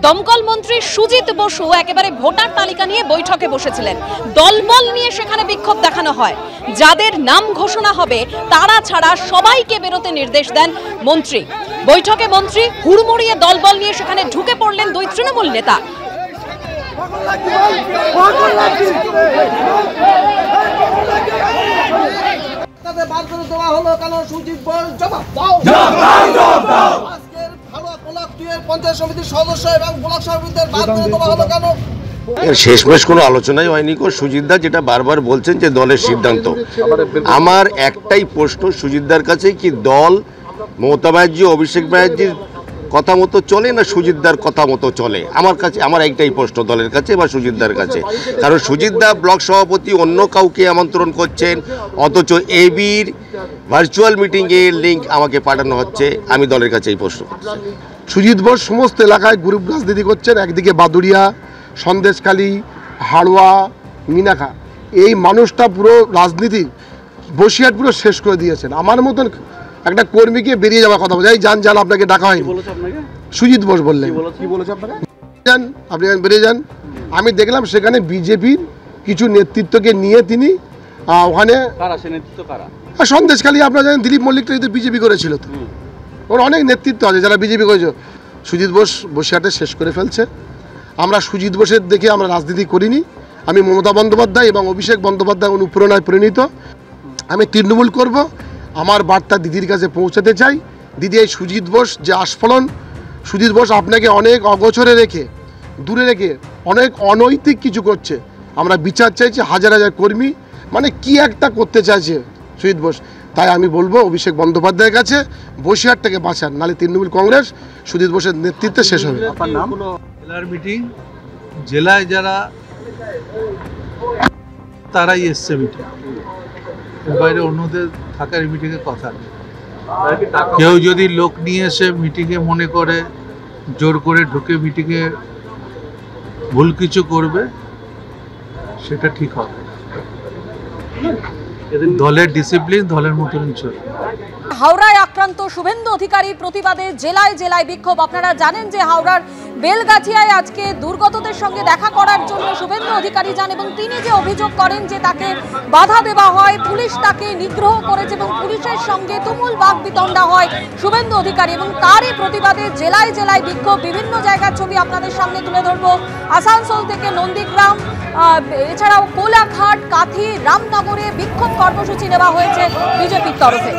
দমকল মন্ত্রী সুজিত বসু একেবারে ভোটার তালিকা নিয়ে বৈঠকে বসেছিলেন। দলবল নিয়ে সেখানে বিক্ষোভ দেখানো হয়। যাদের নাম ঘোষণা হবে তারা ছাড়া সবাইকে বেরোতে নির্দেশ দেন মন্ত্রী। বৈঠকে মন্ত্রী হুড়মুড়িয়ে দলবল নিয়ে সেখানে ঢুকে পড়লেন দুই তৃণমূল নেতা। শেষমেশ কোনো আলোচনাই হয়নি। সুজিতদা যেটা বারবার বলছেন যে দলের সিদ্ধান্ত, আমার একটাই প্রশ্ন সুজিতদার কাছে, কি দল মমতা ব্যানার্জি অভিষেক ব্যানার্জির কথা মতো চলে না সুজিতদার কথা মতো চলে? আমার কাছে আমার একটাই প্রশ্ন দলের কাছে বা সুজিতদার কাছে। কারণ সুজিতদা ব্লক সভাপতি অন্য কাউকে আমন্ত্রণ করছেন, অথচ এবির ভার্চুয়াল মিটিংয়ের লিঙ্ক আমাকে পাঠানো হচ্ছে। আমি দলের কাছে এই প্রশ্ন করছি। সুজিত বোস সমস্ত এলাকায় গ্রুপ রাজনীতি করছেন। একদিকে বাদুড়িয়া, সন্দেশখালী, হাড়োয়া, মিনাখা, এই মানুষটা পুরো রাজনীতি বসিরহাট পুরো শেষ করে দিয়েছেন। আমার মতন একটা কর্মীকে বেরিয়ে যাওয়ার কথা বলছে, এই যান যান, আপনাকে ডাকা হয়নি। সুজিত বোস বললেন যান, আপনি বেরিয়ে যান। আমি দেখলাম সেখানে বিজেপির কিছু নেতৃত্বকে নিয়ে তিনি ওখানে সন্দেশখালী, আপনারা জানেন দিলীপ মল্লিকটা যদি বিজেপি করেছিল, তো ওর অনেক নেতৃত্ব আছে যারা বিজেপি করেছে। সুজিত বোস বসিরহাটে শেষ করে ফেলছে। আমরা সুজিত বোসের দেখে আমরা রাজনীতি করিনি। আমি মমতা বন্দ্যোপাধ্যায় এবং অভিষেক বন্দ্যোপাধ্যায় অনুপ্রেরণায় পরিণত। আমি তৃণমূল করব। আমার বার্তা দিদির কাছে পৌঁছাতে চাই। দিদি, এই সুজিত বোস যে আস্ফলন, সুজিত বোস আপনাকে অনেক অগোচরে রেখে, দূরে রেখে অনেক অনৈতিক কিছু করছে। আমরা বিচার চাইছি। হাজার হাজার কর্মী মানে কি একটা করতে চাইছে সুজিত বোস। তাই আমি বলবো অভিষেক বন্দ্যোপাধ্যায়ের কাছে, বসিরহাটটাকে বাঁচান, নাহলে তৃণমূল কংগ্রেস সুজিত বোসের নেতৃত্বে শেষ হবে। জেলার মিটিং, জেলায় যারা তারাই এসছে মিটিং, বাইরে অন্যদের থাকার মিটিংয়ে কথা নেই। কেউ যদি লোক নিয়ে এসে মিটিংয়ে মনে করে জোর করে ঢুকে মিটিংয়ে ভুল কিছু করবে, সেটা ঠিক হবে। দলের ডিসিপ্লিন দলের মতন চলবে। হাওড়ায় আক্রান্ত শুভেন্দু অধিকারীর প্রতিবাদে জেলায় জেলায় বিক্ষোভ। আপনারা জানেন যে হাওড়ার বেলগাছিয়ায় আজকে দুর্গতদের সঙ্গে দেখা করার জন্য শুভেন্দু অধিকারী যান এবং তিনি যে অভিযোগ করেন যে তাকে বাধা দেওয়া হয়, পুলিশ তাকে নিগ্রহ করেছে এবং পুলিশের সঙ্গে তুমুল বাকবিতণ্ডা হয় শুভেন্দু অধিকারী, এবং তারই প্রতিবাদে জেলায় জেলায় বিক্ষোভ। বিভিন্ন জায়গার ছবি আপনাদের সামনে তুলে ধরবো। আসানসোল থেকে নন্দীগ্রাম, এছাড়াও কোলাঘাট, কাথি, রামনগরে বিক্ষোভ কর্মসূচি নেওয়া হয়েছে বিজেপির তরফে।